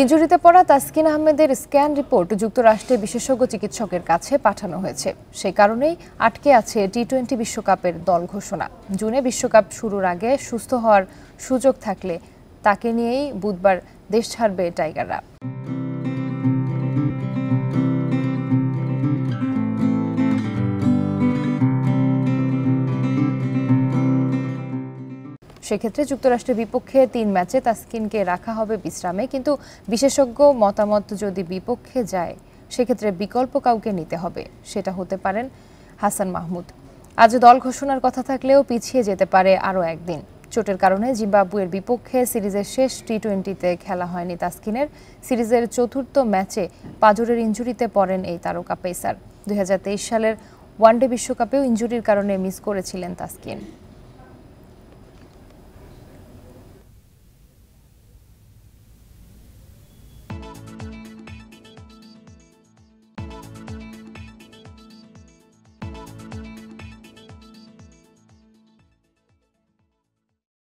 ইনজুরিতে পড়া তাসকিন আহমেদের scan report যুক্তরাষ্ট্রের বিশেষজ্ঞ চিকিৎসকের কাছে পাঠানো হয়েছে। সেই কারণেই আটকে আছে টি-20 বিশ্বকাপের দল ঘোষণা। জুনে বিশ্বকাপ শুরুর আগে সুস্থ হওয়ার সুযোগ থাকলে তাকে নিয়েই বুধবার দেশ ছাড়বে টাইগাররা। সেক্ষেত্রে যুক্তরাষ্ট্রের বিপক্ষে 3 ম্যাচে তাসকিনকে রাখা হবে বিশ্রামে, কিন্তু বিশেষজ্ঞ মতামত যদি বিপক্ষে যায় সেক্ষেত্রে বিকল্প কাউকে নিতে হবে। সেটা হতে পারেন হাসান মাহমুদ। আজ দল ঘোষণার কথা থাকলেও পিছিয়ে যেতে পারে আরও একদিন। চোটের কারণে জিম্বাবুয়ের বিপক্ষে সিরিজের শেষ টি-20তে খেলা হয়নি তাসকিনের। সিরিজের চতুর্থ ম্যাচে পাঁজরের ইনজুরিতে পড়েন এই তারকা পেসার। 2023 সালের ওয়ানডে বিশ্বকাপেও ইনজুরির কারণে মিস করেছিলেন তাসকিন।